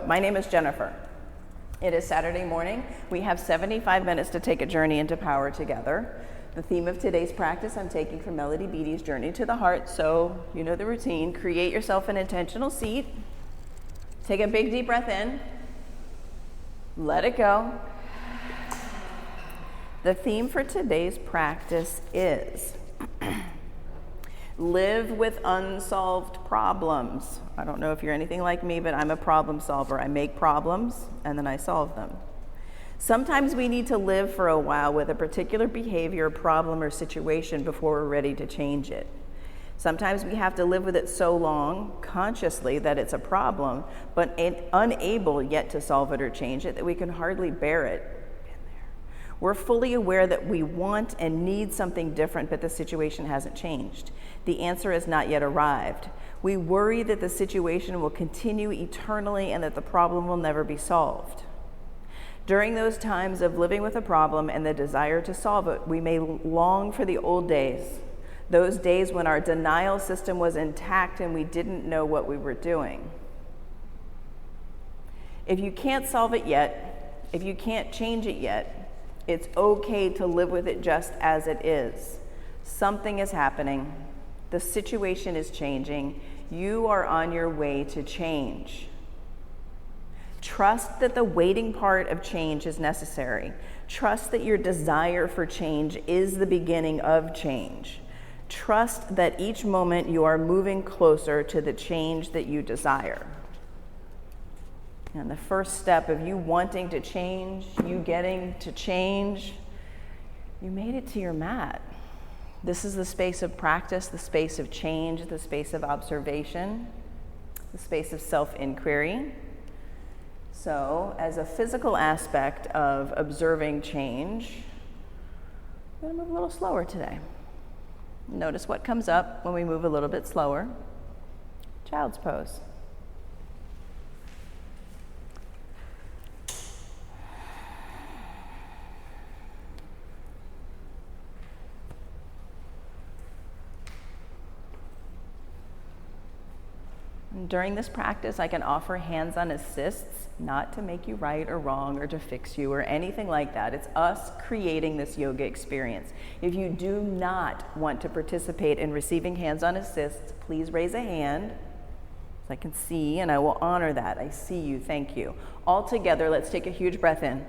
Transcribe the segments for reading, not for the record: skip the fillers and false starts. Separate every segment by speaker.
Speaker 1: my name is Jennifer. It is Saturday morning. We have 75 minutes to take a journey into power together. The theme of today's practice I'm taking from Melody Beattie's Journey to the Heart, so you know the routine. Create yourself an intentional seat. Take a big deep breath in. Let it go. The theme for today's practice is live with unsolved problems. I don't know if you're anything like me, but I'm a problem solver. I make problems and then I solve them. Sometimes we need to live for a while with a particular behavior, problem, or situation before we're ready to change it. Sometimes we have to live with it so long, consciously, that it's a problem, but unable yet to solve it or change it, that we can hardly bear it. We're fully aware that we want and need something different, but the situation hasn't changed. The answer has not yet arrived. We worry that the situation will continue eternally and that the problem will never be solved. During those times of living with a problem and the desire to solve it, we may long for the old days, those days when our denial system was intact and we didn't know what we were doing. If you can't solve it yet, if you can't change it yet, it's okay to live with it just as it is. Something is happening. The situation is changing. You are on your way to change. Trust that the waiting part of change is necessary. Trust that your desire for change is the beginning of change. Trust that each moment you are moving closer to the change that you desire. And the first step of you wanting to change, you getting to change, you made it to your mat. This is the space of practice, the space of change, the space of observation, the space of self-inquiry. So, as a physical aspect of observing change, I'm going to move a little slower today. Notice what comes up when we move a little bit slower. Child's pose. During this practice, I can offer hands-on assists, not to make you right or wrong or to fix you or anything like that. It's us creating this yoga experience. If you do not want to participate in receiving hands-on assists, please raise a hand so I can see, and I will honor that. I see you, thank you. All together, let's take a huge breath in.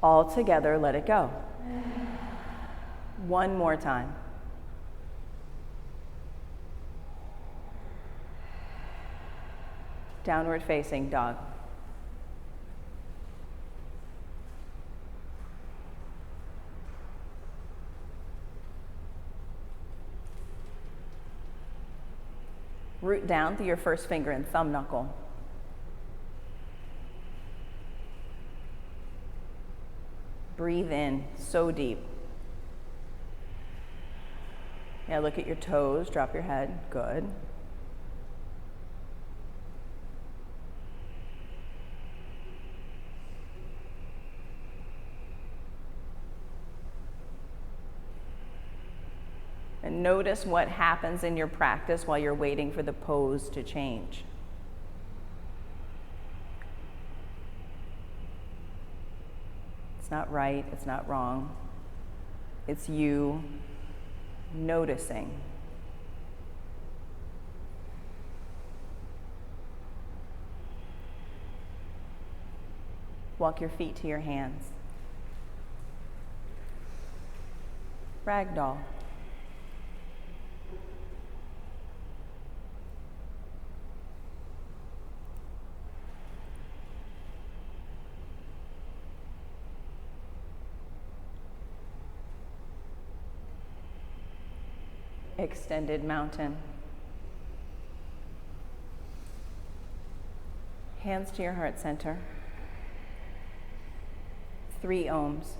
Speaker 1: All together, let it go. One more time. Downward facing dog. Root down through your first finger and thumb knuckle. Breathe in so deep. Yeah, look at your toes, drop your head, good. And notice what happens in your practice while you're waiting for the pose to change. It's not right, it's not wrong. It's you noticing. Walk your feet to your hands. Ragdoll. Extended mountain. Hands to your heart center. 3 ohms.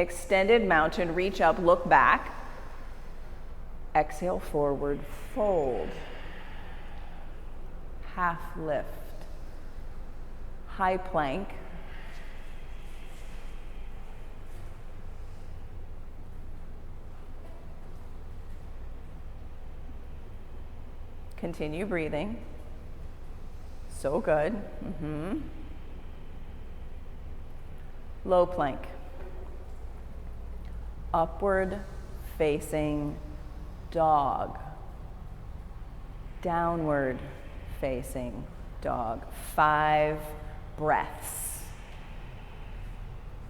Speaker 1: Extended mountain, reach up, look back. Exhale, forward, fold. Half lift. High plank. Continue breathing. So good. Low plank. Upward facing dog. Downward facing dog. 5 breaths.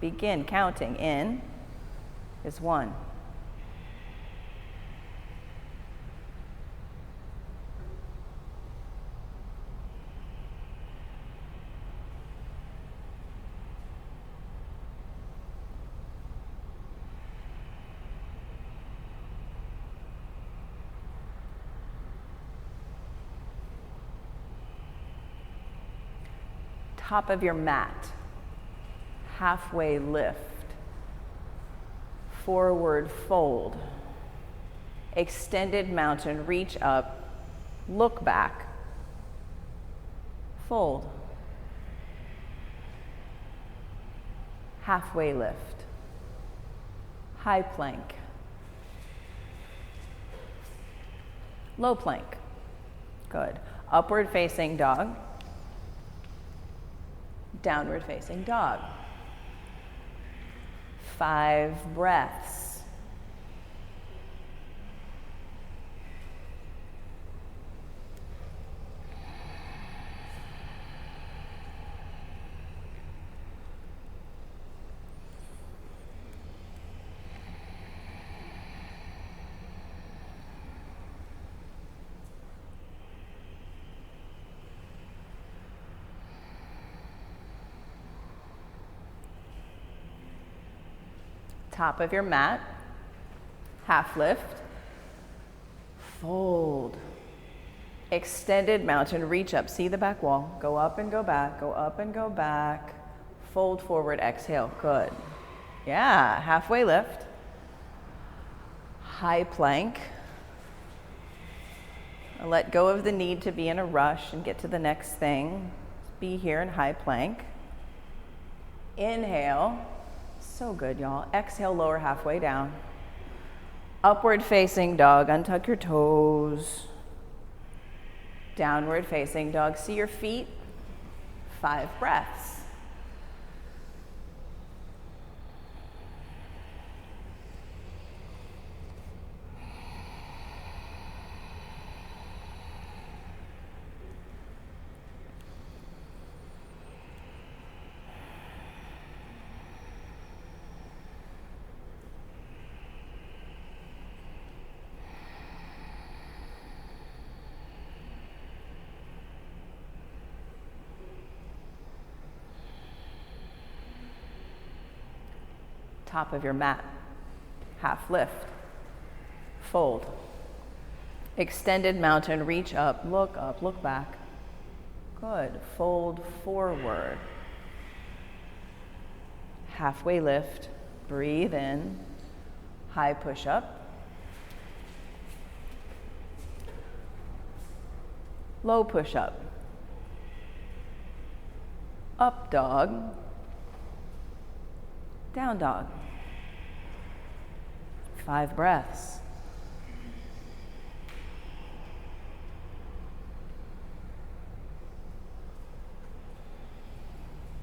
Speaker 1: Begin counting. In is 1. Top of your mat, halfway lift, forward fold, extended mountain, reach up, look back, fold, halfway lift, high plank, low plank, good, upward facing dog, downward facing dog. 5 breaths. Top of your mat, half lift, fold, extended mountain, reach up, see the back wall, go up and go back, go up and go back, fold forward, exhale, good. Yeah, halfway lift, high plank, let go of the need to be in a rush and get to the next thing, be here in high plank, inhale. So good, y'all. Exhale, lower halfway down. Upward facing dog, untuck your toes. Downward facing dog, see your feet. 5 breaths. Top of your mat, half lift, fold, extended mountain, reach up, look back, good, fold forward, halfway lift, breathe in, high push up, low push up, up dog, down dog. 5 breaths.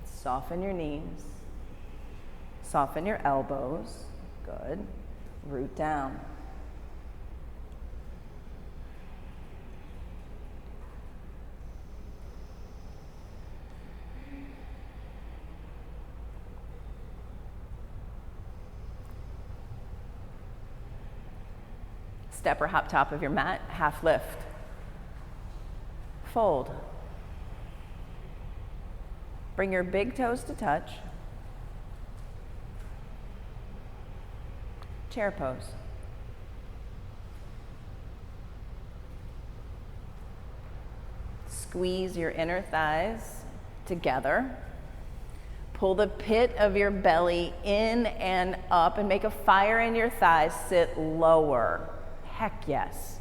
Speaker 1: Soften your knees. Soften your elbows. Good. Root down. Step or hop top of your mat, half lift. Fold. Bring your big toes to touch. Chair pose. Squeeze your inner thighs together. Pull the pit of your belly in and up and make a fire in your thighs. Sit lower. Heck yes.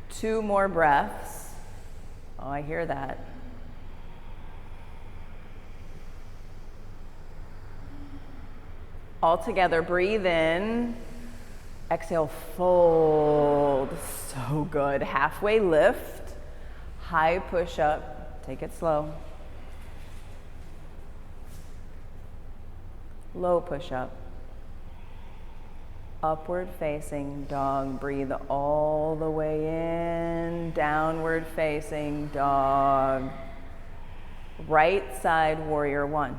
Speaker 1: Two more breaths. Oh, I hear that. All together, breathe in. Exhale, fold. So good. Halfway lift. High push up. Take it slow. Low push up. Upward facing dog. Breathe all the way in. Downward facing dog. Right side warrior one.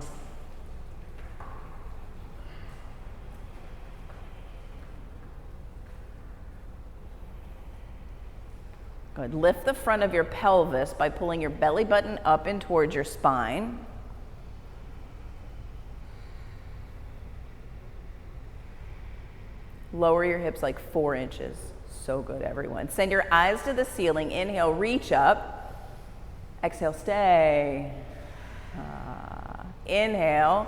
Speaker 1: Good. Lift the front of your pelvis by pulling your belly button up and towards your spine. Lower your hips like 4 inches. So good, everyone. Send your eyes to the ceiling. Inhale, reach up. Exhale, stay. Inhale,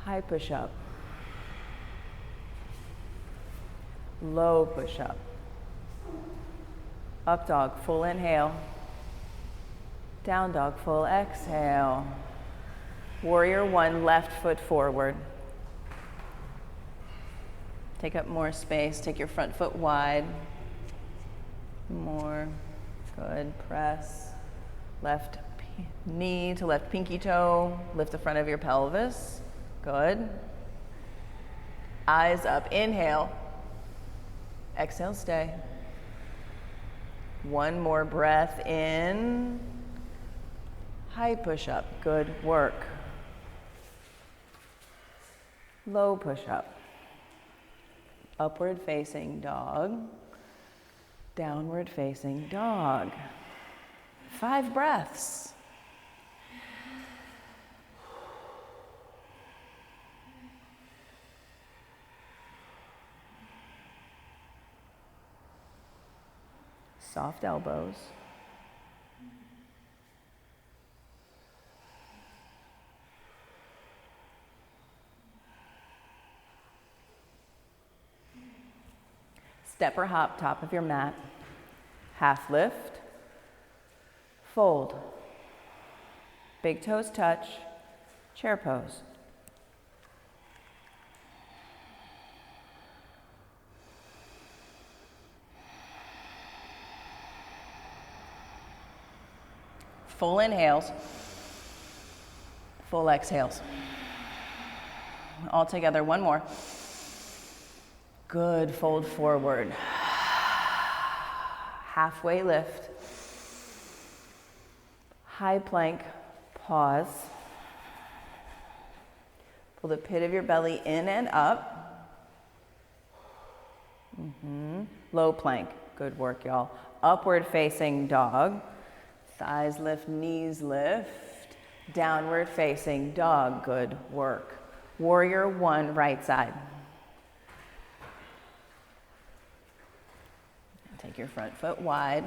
Speaker 1: high push up. Low push up. Up dog, full inhale. Down dog, full exhale. Warrior one, left foot forward. Take up more space. Take your front foot wide. More. Good. Press. Left knee to left pinky toe. Lift the front of your pelvis. Good. Eyes up. Inhale. Exhale, stay. One more breath in. High push up. Good work. Low push up. Upward facing dog. Downward facing dog. 5 breaths. Soft elbows. Step or hop, top of your mat. Half lift. Fold. Big toes touch. Chair pose. Full inhales. Full exhales. All together, one more. Good, fold forward. Halfway lift. High plank, pause. Pull the pit of your belly in and up. Low plank, good work, y'all. Upward facing dog. Thighs lift, knees lift. Downward facing dog, good work. Warrior one, right side. Take your front foot wide.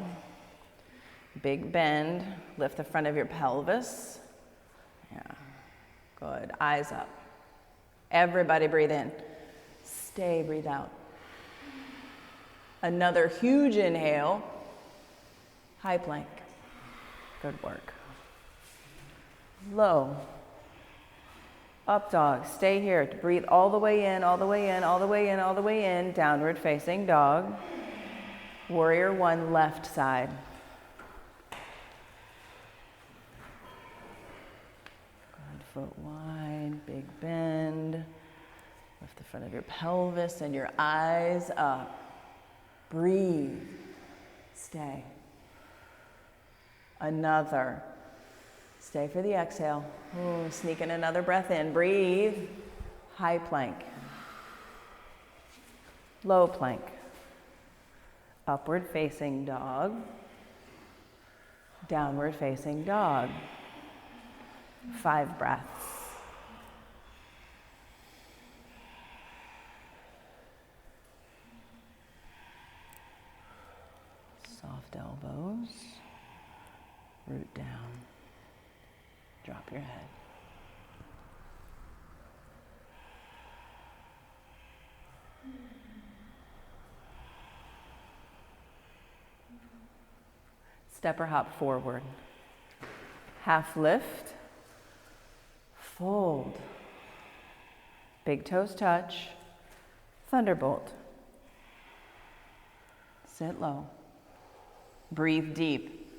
Speaker 1: Big bend. Lift the front of your pelvis. Yeah. Good. Eyes up. Everybody breathe in. Stay, breathe out. Another huge inhale. High plank. Good work. Low. Up dog. Stay here. Breathe all the way in, all the way in, all the way in, all the way in. Downward facing dog. Warrior one, left side. Good, foot wide, big bend. Lift the front of your pelvis and your eyes up. Breathe. Stay. Another. Stay for the exhale. Ooh, sneak in another breath in. Breathe. High plank. Low plank. Upward facing dog. Downward facing dog. 5 breaths. Soft left elbows, root down, drop your head. Step or hop forward. Half lift, fold. Big toes touch, thunderbolt. Sit low. Breathe deep.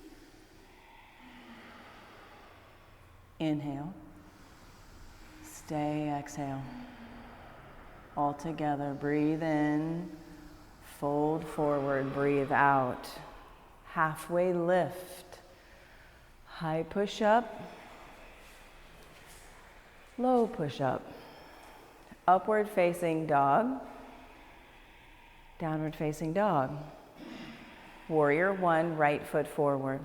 Speaker 1: Inhale. Stay, exhale. All together, breathe in, fold forward, breathe out. Halfway lift. High push up. Low push up. Upward facing dog. Downward facing dog. Warrior one, right foot forward.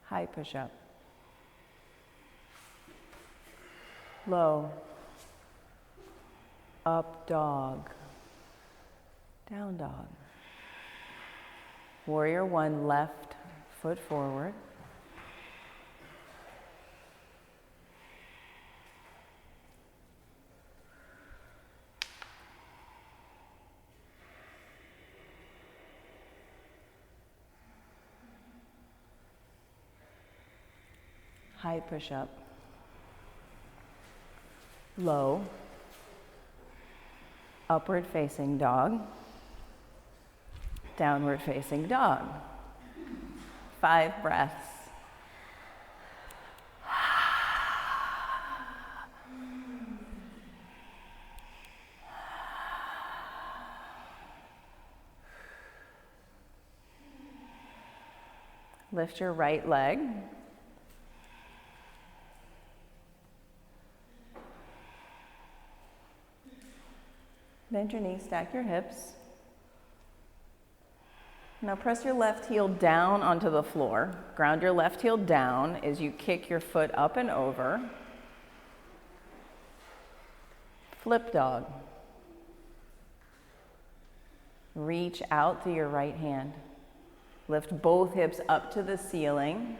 Speaker 1: High push up. Low. Up dog. Down dog. Warrior one, left foot forward. High push up. Low. Upward facing dog. Downward facing dog. 5 breaths. Lift your right leg. Bend your knees, stack your hips. Now press your left heel down onto the floor. Ground your left heel down as you kick your foot up and over. Flip dog. Reach out through your right hand. Lift both hips up to the ceiling.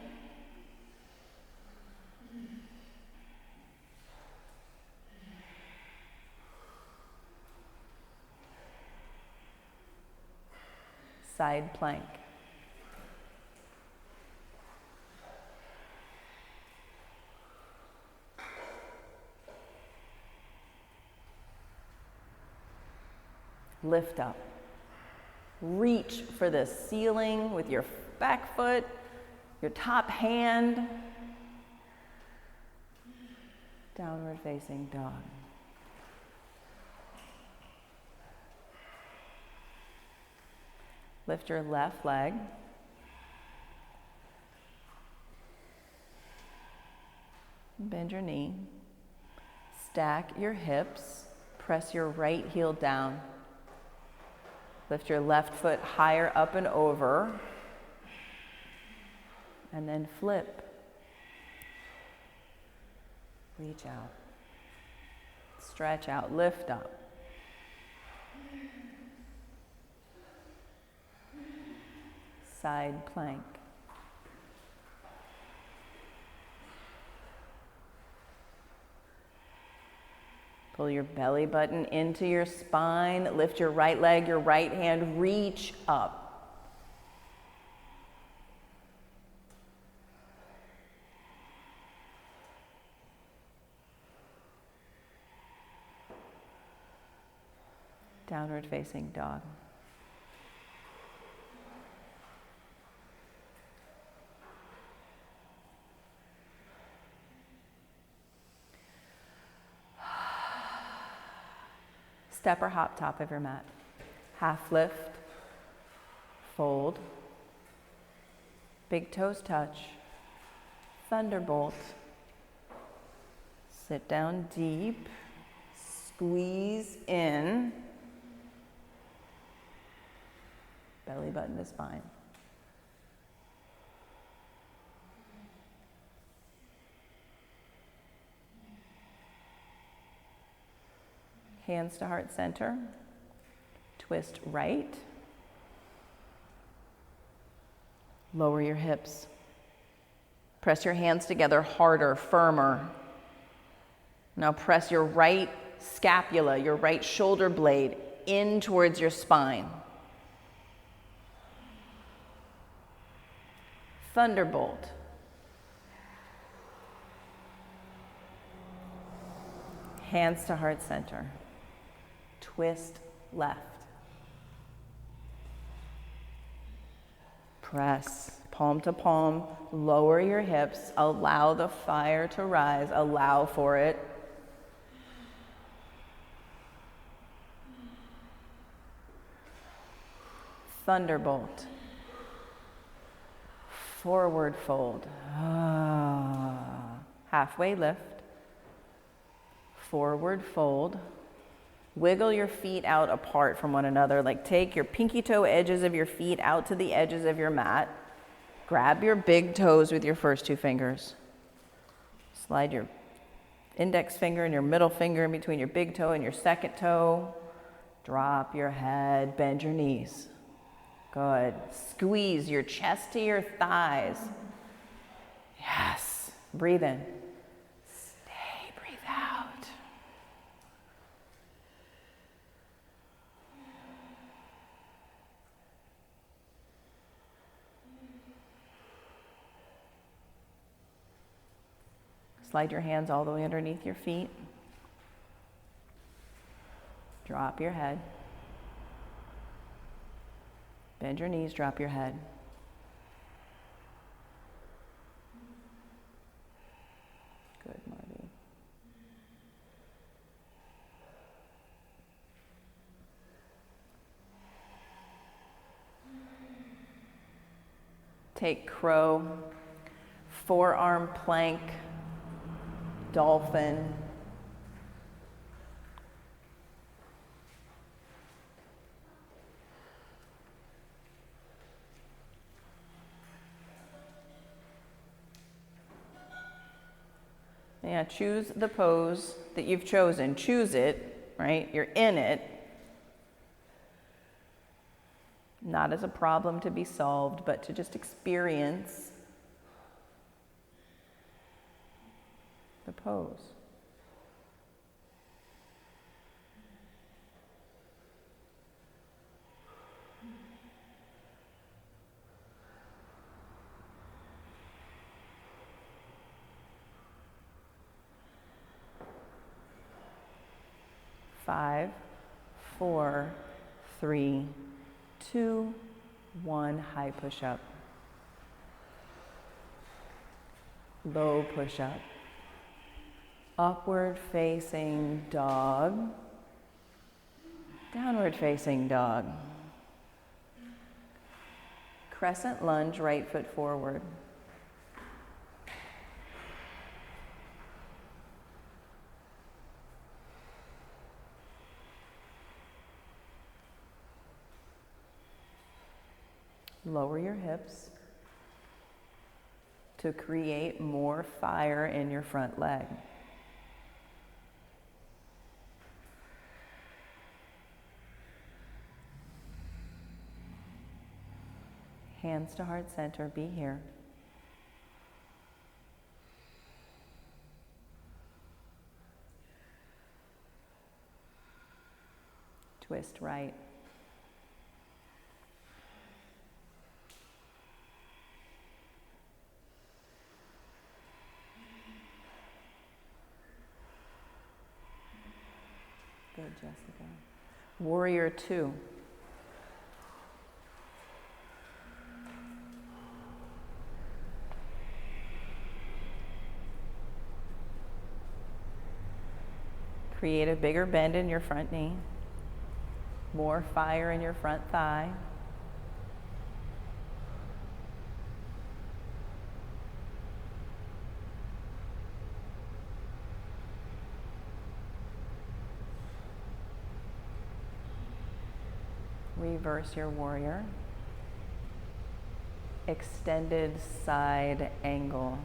Speaker 1: Side plank. Lift up. Reach for the ceiling with your back foot, your top hand. Downward facing dog. Lift your left leg. Bend your knee. Stack your hips. Press your right heel down. Lift your left foot higher up and over. And then flip. Reach out. Stretch out. Lift up. Side plank. Pull your belly button into your spine. Lift your right leg, your right hand, reach up. Downward facing dog. Step or hop top of your mat. Half lift, fold, big toes touch, thunderbolt. Sit down deep, squeeze in, belly button to spine. Hands to heart center. Twist right. Lower your hips. Press your hands together harder, firmer. Now press your right scapula, your right shoulder blade in towards your spine. Thunderbolt. Hands to heart center. Twist left. Press palm to palm, lower your hips, allow the fire to rise, allow for it. Thunderbolt. Forward fold. Halfway lift. Forward fold. Wiggle your feet out apart from one another. Like take your pinky toe edges of your feet out to the edges of your mat. Grab your big toes with your first two fingers. Slide your index finger and your middle finger in between your big toe and your second toe. Drop your head, bend your knees. Good. Squeeze your chest to your thighs. Yes. Breathe in. Stay. Breathe out. Slide your hands all the way underneath your feet. Drop your head. Bend your knees, drop your head. Good, Marty. Take crow, forearm plank, dolphin. Yeah, choose the pose that you've chosen. Choose it, right? You're in it. Not as a problem to be solved, but to just experience the pose. Five, 4, 3, 2, 1. High push-up. Low push-up. Upward facing dog. Downward facing dog. Crescent lunge, right foot forward. Lower your hips to create more fire in your front leg. Hands to heart center, be here. Twist right. Good, Jessica. Warrior 2. Create a bigger bend in your front knee. More fire in your front thigh. Reverse your warrior. extended side angle.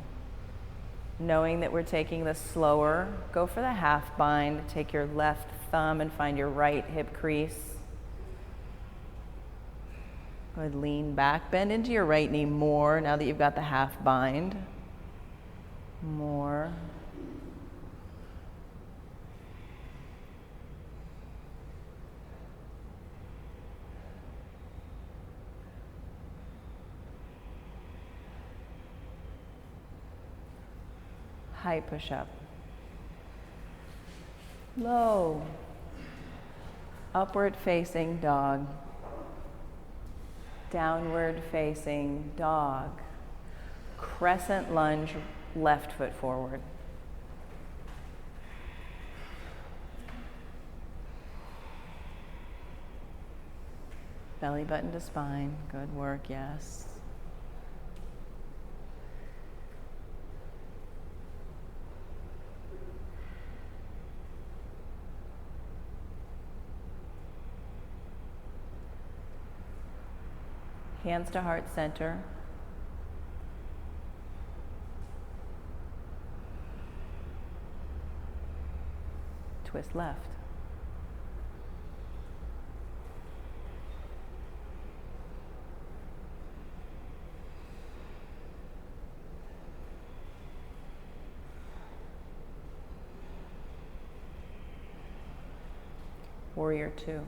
Speaker 1: Knowing that we're taking this slower, go for the half bind. Take your left thumb and find your right hip crease. Go ahead, lean back, bend into your right knee more now that you've got the half bind. More. High push-up. Low. Upward facing dog. Downward facing dog. Crescent lunge, left foot forward. Belly button to spine. Good work, yes. Hands to heart center. Twist left. Warrior two.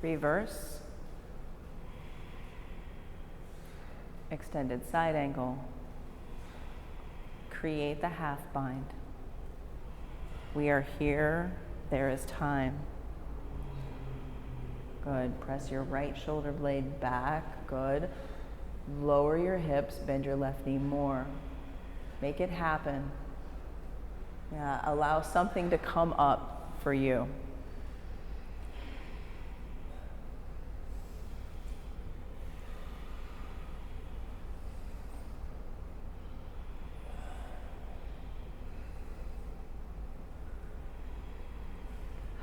Speaker 1: Reverse, extended side angle, create the half bind. We are here, there is time. Good, press your right shoulder blade back, good. Lower your hips, bend your left knee more. Make it happen. Yeah, allow something to come up for you.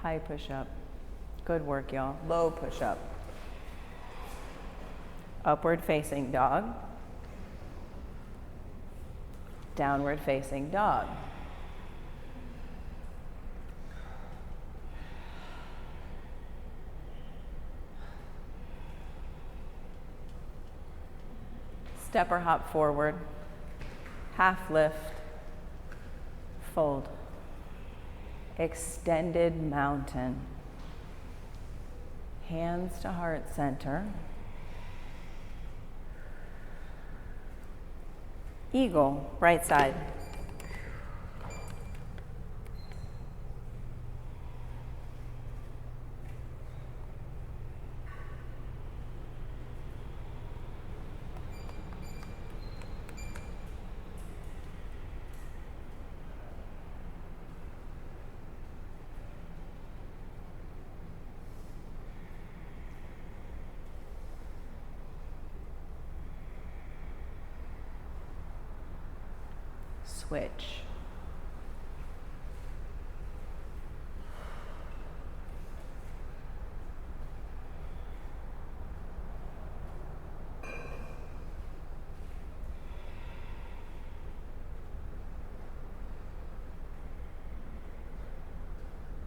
Speaker 1: High push-up. Good work, y'all. Low push-up. Upward facing dog. Downward facing dog. Step or hop forward. Half lift. Fold. Extended mountain. Hands to heart center. Eagle, right side. Switch.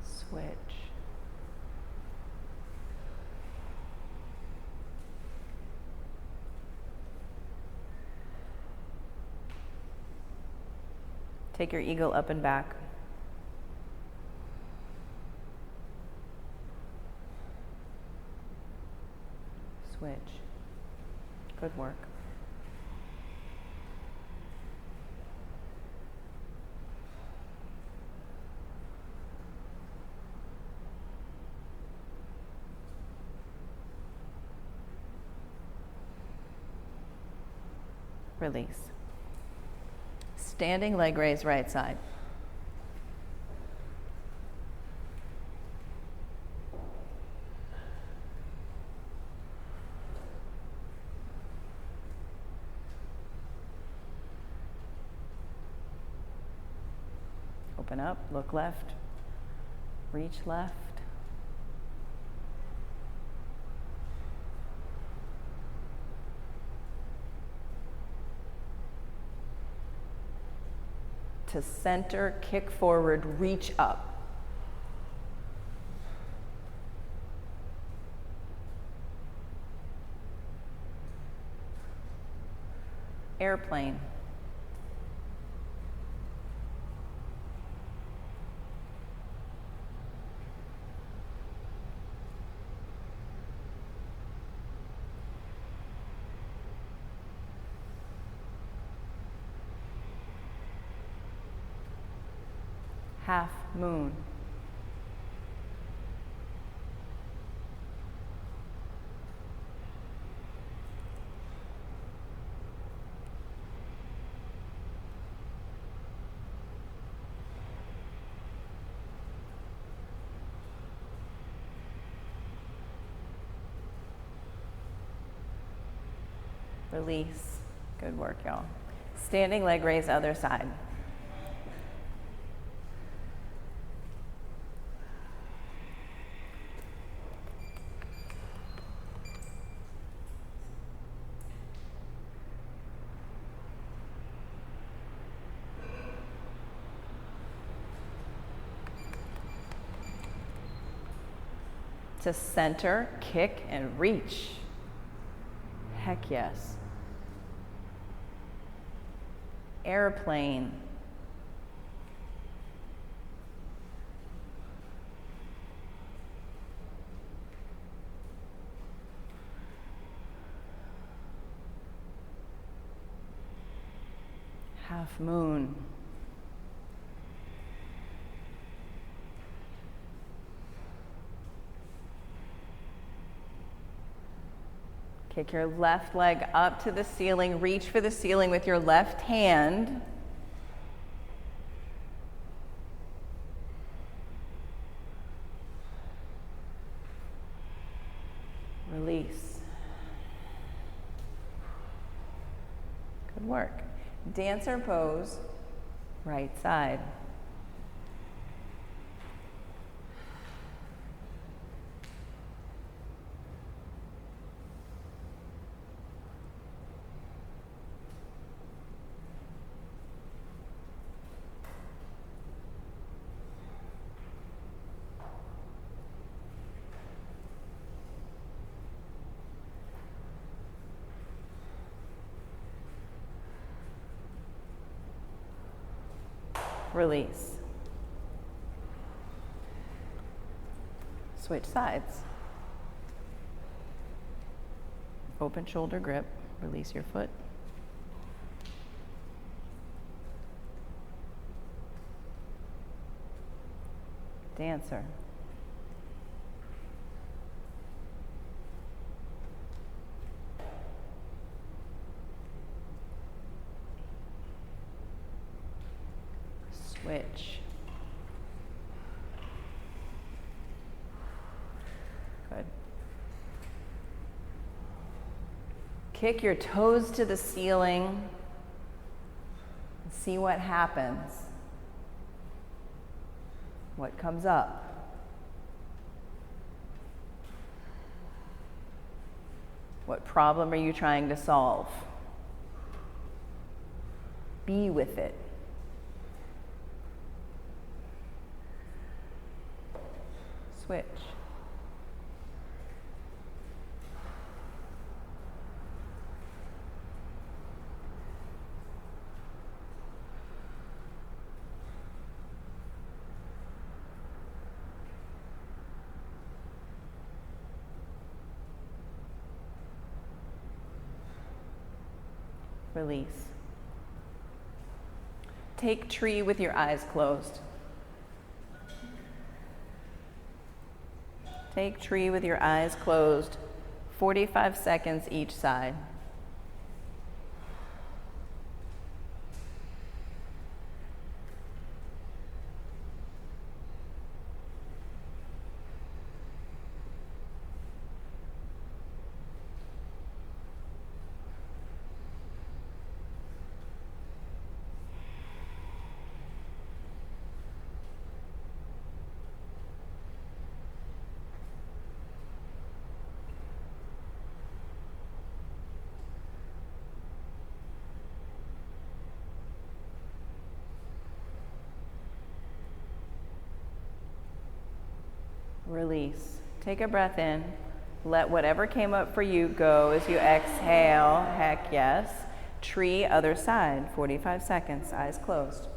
Speaker 1: Switch. Take your eagle up and back. Switch. Good work. Release. Standing leg raise, right side. Open up, look left, reach left. To center, kick forward, reach up. Airplane. Half moon. Release. Good work, y'all. Standing leg raise, other side. To center, kick, and reach. Heck yes. Airplane. Half moon. Kick your left leg up to the ceiling. Reach for the ceiling with your left hand. Release. Good work. Dancer pose, right side. Release. Switch sides. Open shoulder grip. Release your foot. Dancer. Switch. Good. Kick your toes to the ceiling and see what happens. What comes up? What problem are you trying to solve? Be with it. Switch. Release. Take tree with your eyes closed. Take tree with your eyes closed, 45 seconds each side. Release. Take a breath in. Let whatever came up for you go as you exhale. Heck yes. Tree, other side. 45 seconds. Eyes closed.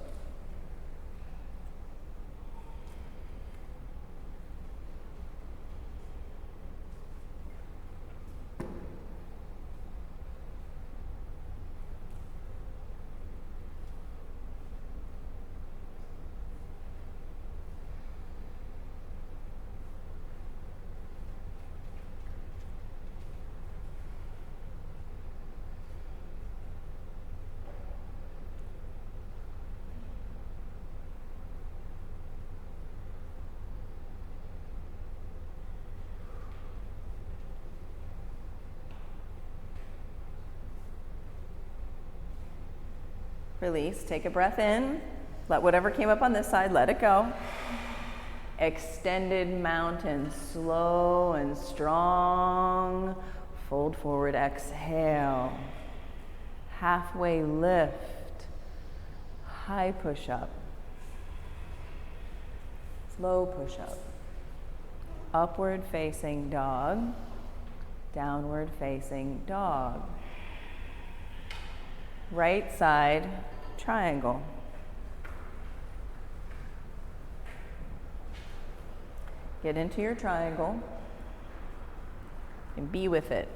Speaker 1: Release. Take a breath in. Let whatever came up on this side, let it go. Extended mountain, slow and strong. Fold forward, exhale. Halfway lift. High push up. Slow push up. Upward facing dog. Downward facing dog. Right side triangle. Get into your triangle and be with it.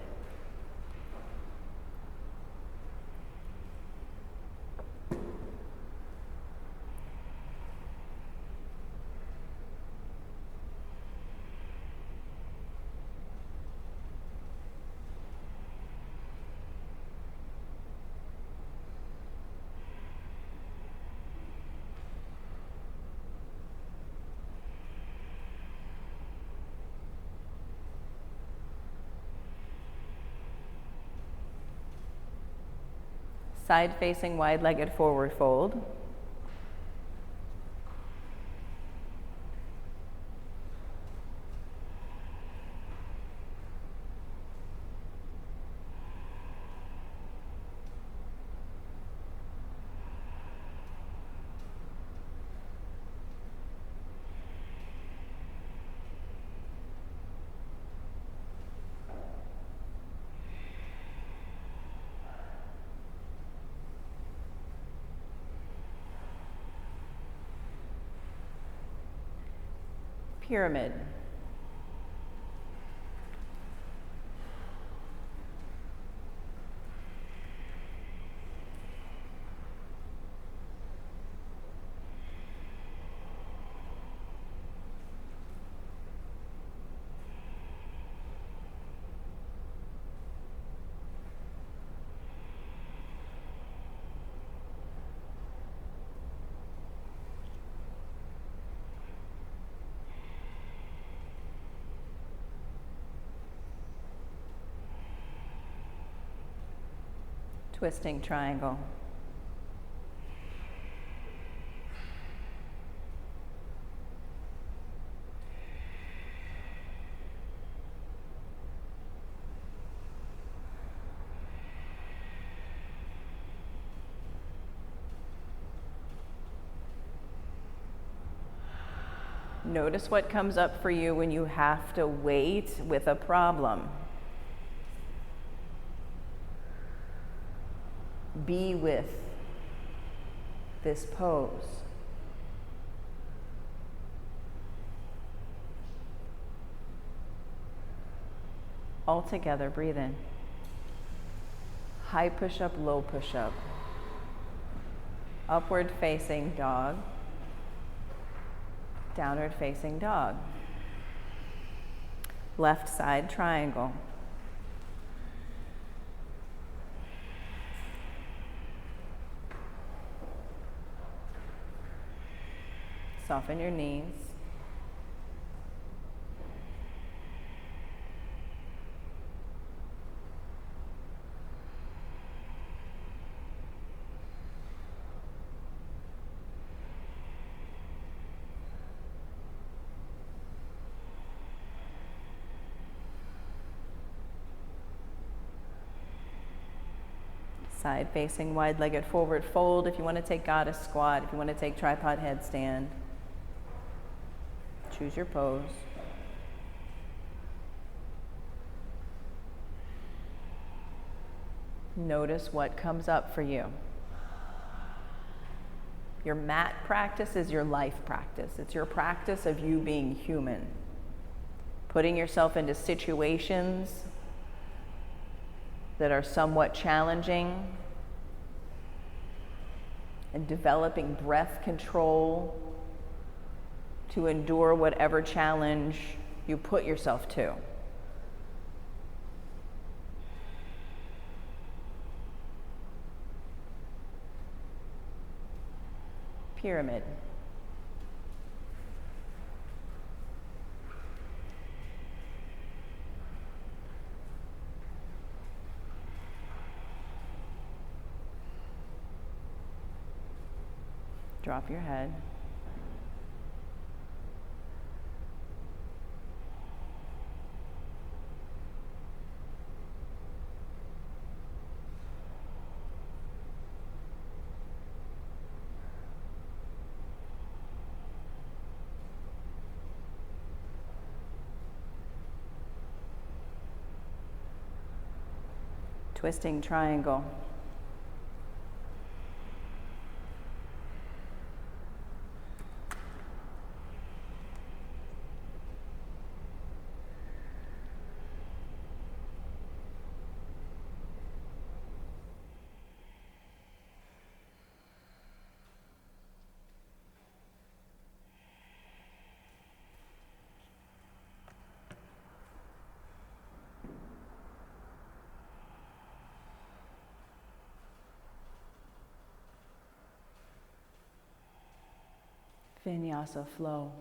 Speaker 1: Side facing wide-legged forward fold. Pyramid. Twisting triangle. Notice what comes up for you when you have to wait with a problem. Be with this pose. All together, breathe in. High push up, low push up. Upward facing dog. Downward facing dog. Left side triangle. Soften your knees. Side facing wide-legged forward fold if you want to take goddess squat, if you want to take tripod headstand. Choose your pose. Notice what comes up for you. Your mat practice is your life practice. It's your practice of you being human. Putting yourself into situations that are somewhat challenging and developing breath control to endure whatever challenge you put yourself to. Pyramid. Drop your head. Twisting triangle. Vinyasa flow.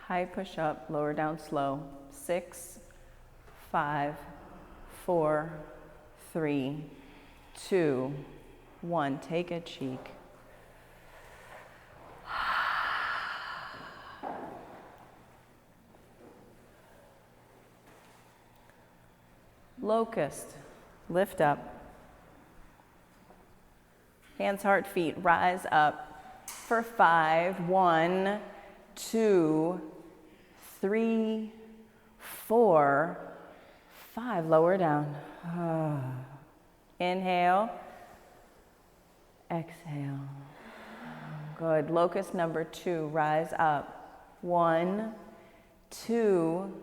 Speaker 1: High push up, lower down slow. 6, 5, 4, 3, 2, 1. Take a cheek. Locust, lift up. Hands, heart, feet, rise up for 5. 1, 2, 3, 4, 5. Lower down. Inhale. Exhale. Good. Locust number 2, rise up. 1, 2,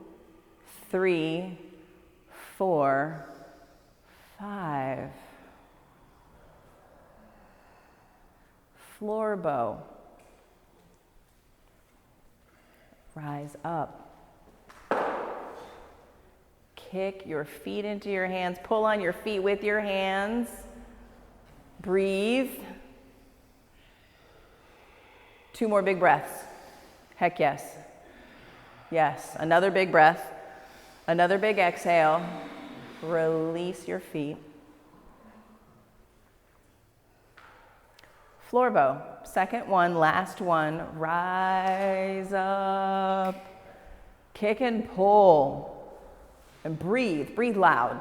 Speaker 1: 3, 4, 5. Floor bow. Rise up. Kick your feet into your hands. Pull on your feet with your hands. Breathe. 2 more big breaths. Heck yes. Yes. Another big breath. Another big exhale. Release your feet. Floor bow. Second one, last one. Rise up. Kick and pull. And breathe. Breathe loud.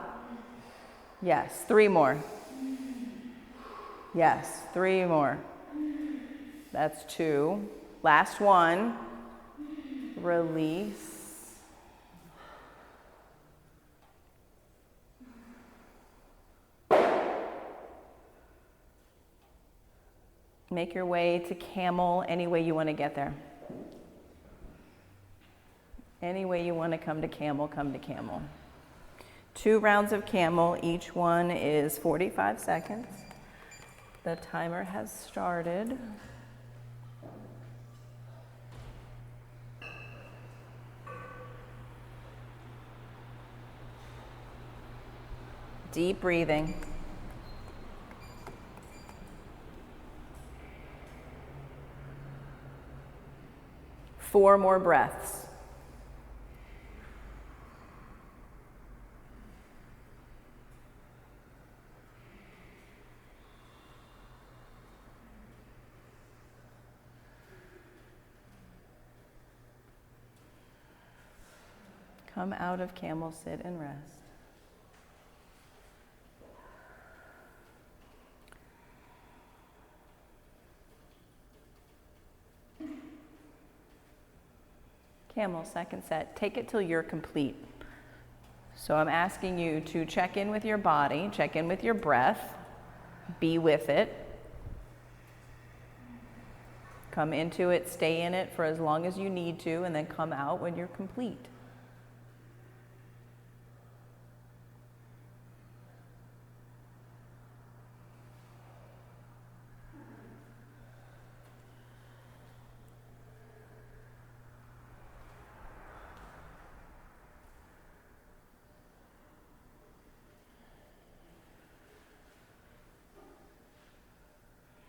Speaker 1: Yes. 3 more. Yes. 3 more. That's 2. Last one. Release. Make your way to camel any way you want to get there. Any way you want to come to camel, come to camel. 2 rounds of camel, each one is 45 seconds. The timer has started. Deep breathing. Four more breaths. Come out of camel sit and rest. Camel, second set. Take it till you're complete. So I'm asking you to check in with your body, check in with your breath, be with it. Come into it, stay in it for as long as you need to, and then come out when you're complete.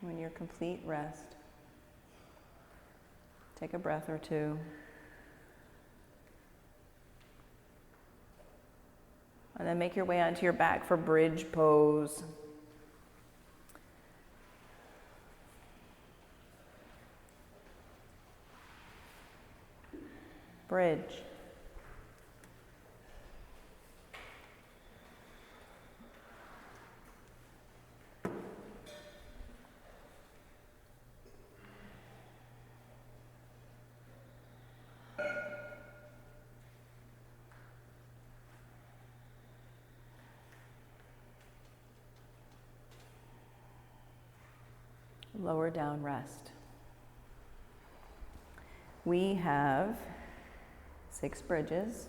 Speaker 1: When you're complete, rest. Take a breath or two. And then make your way onto your back for bridge pose. Bridge. Lower down, rest. We have 6 bridges,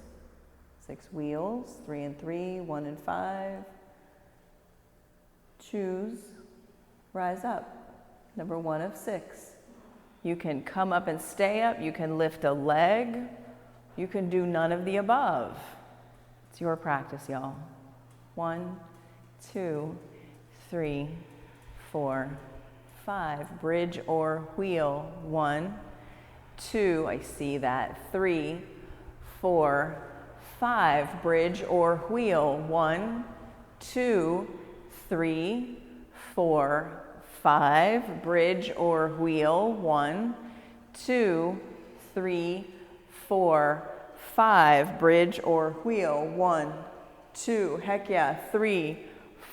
Speaker 1: 6 wheels, 3 and 3, 1 and 5. Choose, rise up. Number 1 of 6. You can come up and stay up. You can lift a leg. You can do none of the above. It's your practice, y'all. 1, 2, 3, 4, 5. Bridge or wheel. 1, 2. I see that. 3, 4, 5. Bridge or wheel. 1, 2, 3, 4, 5. Bridge or wheel. 1, 2, 3, 4, 5. Bridge or wheel. 1, 2. Heck yeah. 3,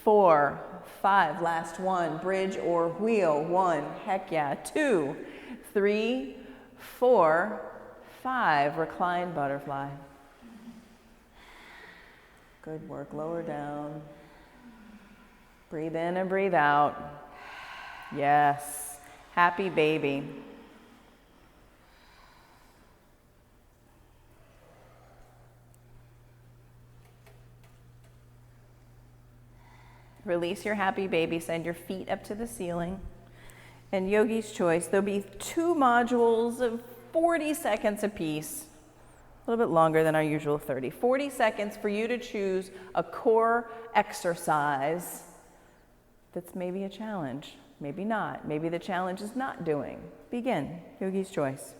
Speaker 1: 4, 5. Last one. Bridge or wheel. 1. Heck yeah. 2, 3, 4, 5. Recline butterfly. Good work. Lower down. Breathe in and breathe out. Yes. Happy baby. Release your happy baby. Send your feet up to the ceiling. And yogi's choice, there'll be 2 modules of 40 seconds apiece. A little bit longer than our usual 30. 40 seconds for you to choose a core exercise that's maybe a challenge, maybe not. Maybe the challenge is not doing. Begin. Yogi's choice.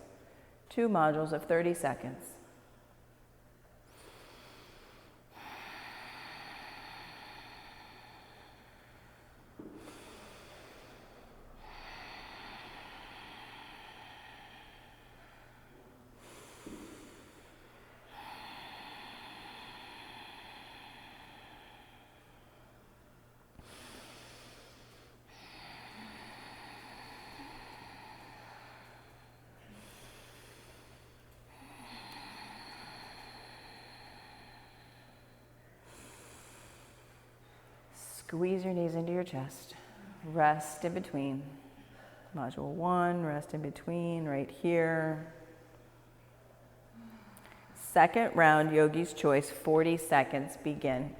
Speaker 1: 2 modules of 30 seconds. Squeeze your knees into your chest. Rest in between. Module 1, rest in between, right here. Second round, yogi's choice, 40 seconds, begin.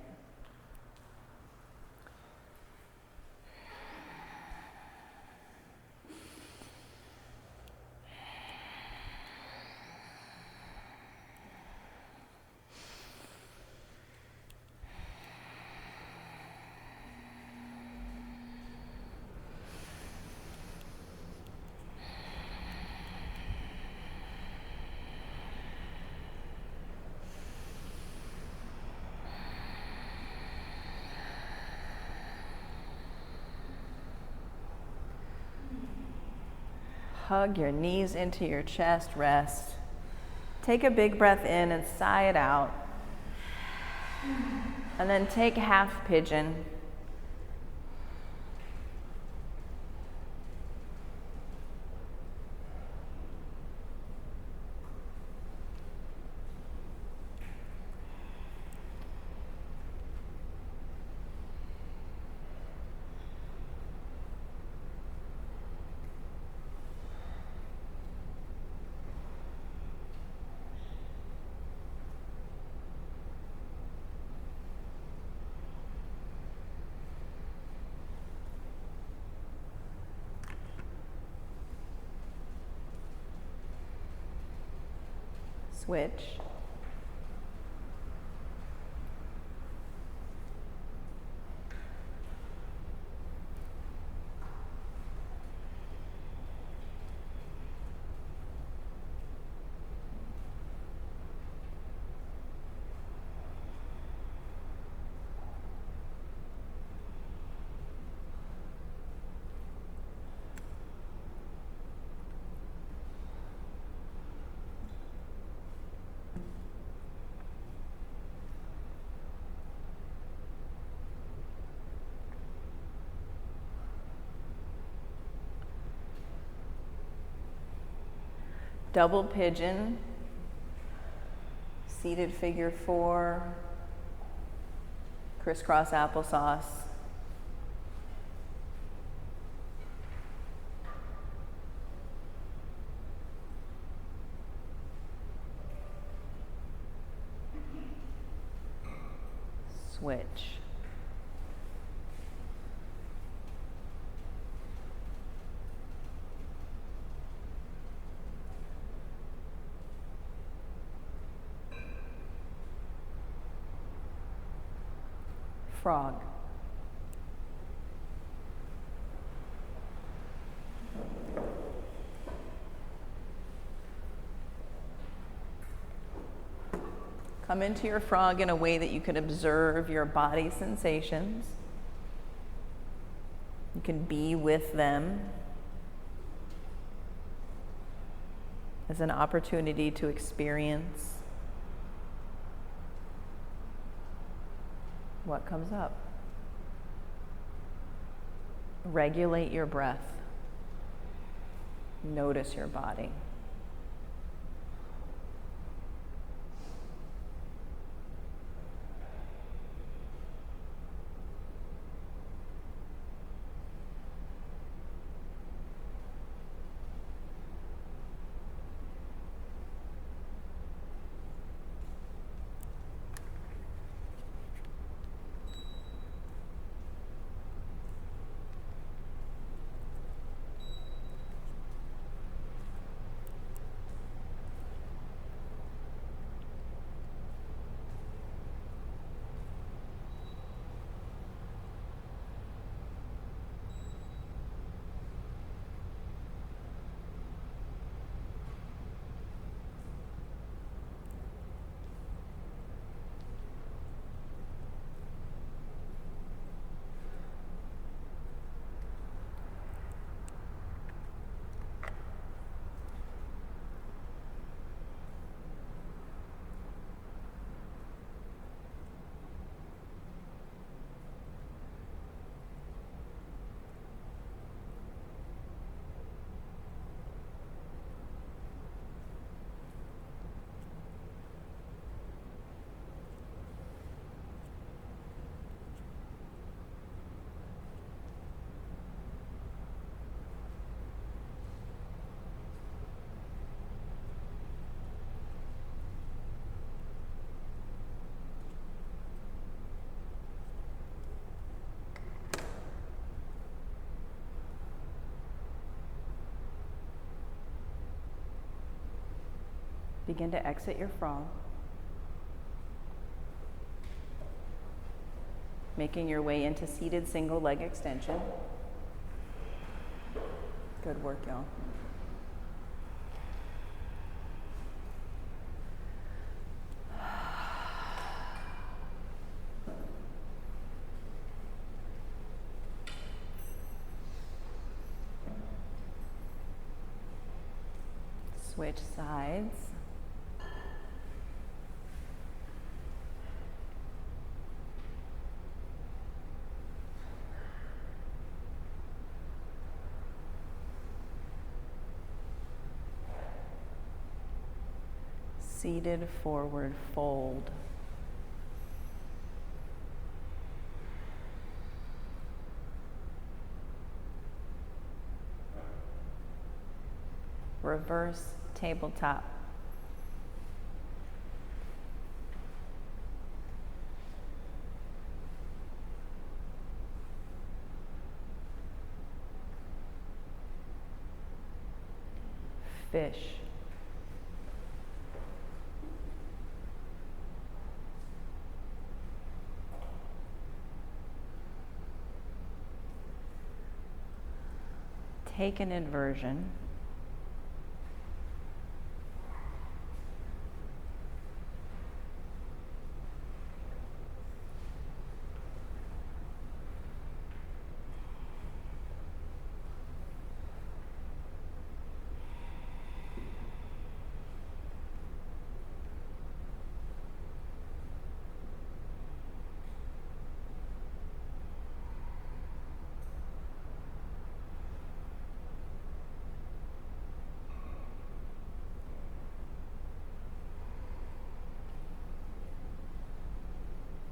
Speaker 1: Hug your knees into your chest, rest. Take a big breath in and sigh it out. And then take half pigeon. switch. Double pigeon, seated figure 4, crisscross applesauce. Switch. Frog. Come into your frog in a way that you can observe your body sensations. You can be with them as an opportunity to experience what comes up. Regulate your breath. Notice your body. Begin to exit your frog, making your way into seated single leg extension. Good work, y'all. Switch sides. Seated forward fold. Reverse tabletop. Fish. take an inversion.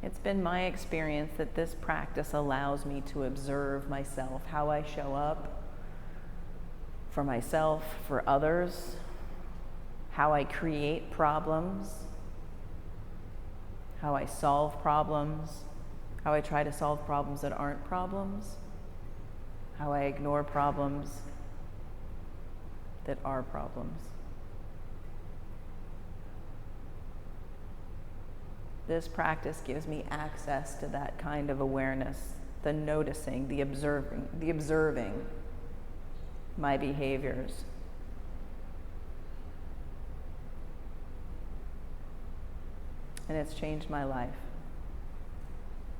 Speaker 1: It's been my experience that this practice allows me to observe myself, how I show up for myself, for others, how I create problems, how I solve problems, how I try to solve problems that aren't problems, how I ignore problems that are problems. This practice gives me access to that kind of awareness, the noticing, the observing my behaviors. And it's changed my life.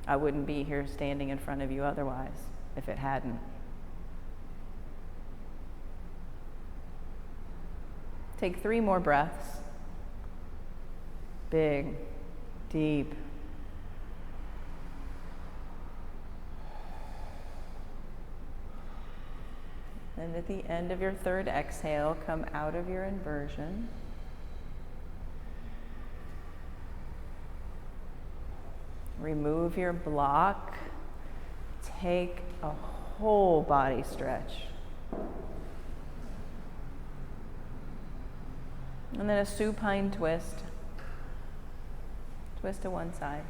Speaker 1: I wouldn't be here standing in front of you otherwise if it hadn't. Take 3 more breaths. Big. Deep. And at the end of your 3rd exhale, come out of your inversion. Remove your block. Take a whole body stretch. And then a supine twist. Twist to one side.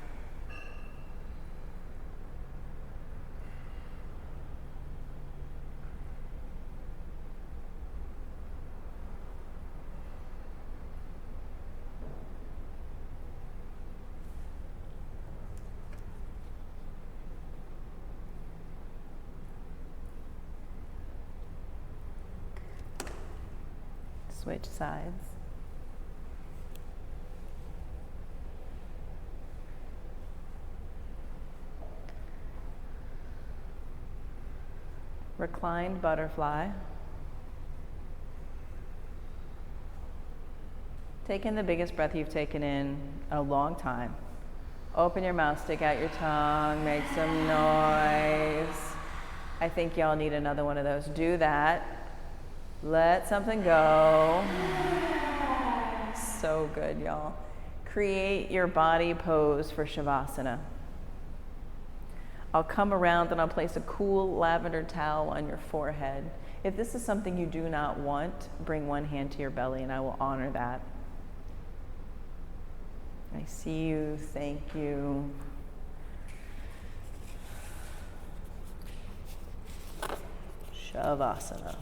Speaker 1: Switch sides. Reclined butterfly. Take in the biggest breath you've taken in a long time. Open your mouth, stick out your tongue, make some noise. I think y'all need another one of those. Do that. Let something go. So good, y'all. Create your body pose for Shavasana. I'll come around and I'll place a cool lavender towel on your forehead. If this is something you do not want, bring one hand to your belly and I will honor that. I see you, thank you. Shavasana.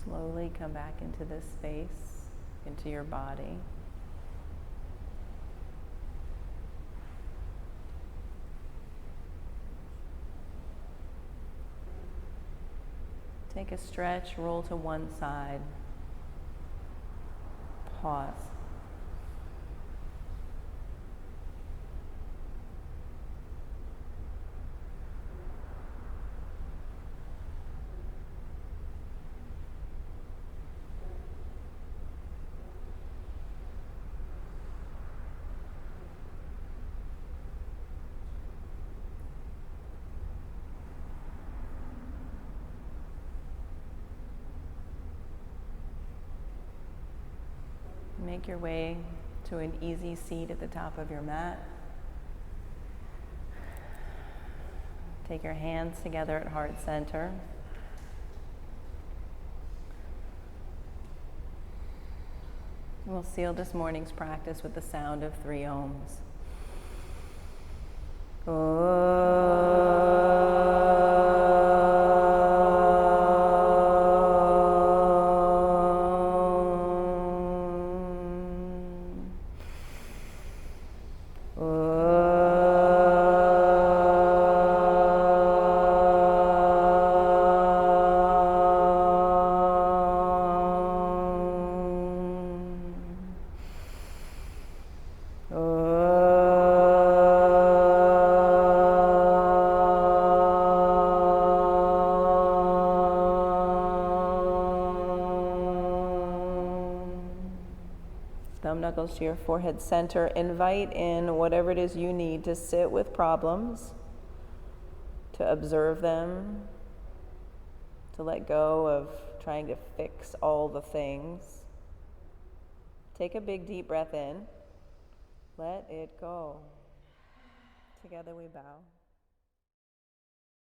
Speaker 1: Slowly come back into this space, into your body. Take a stretch, roll to one side. Pause. Make your way to an easy seat at the top of your mat. Take your hands together at heart center. We'll seal this morning's practice with the sound of 3 ohms. Thumb knuckles to your forehead center. Invite in whatever it is you need to sit with problems, to observe them, to let go of trying to fix all the things. Take a big deep breath in. Let it go. Together we bow.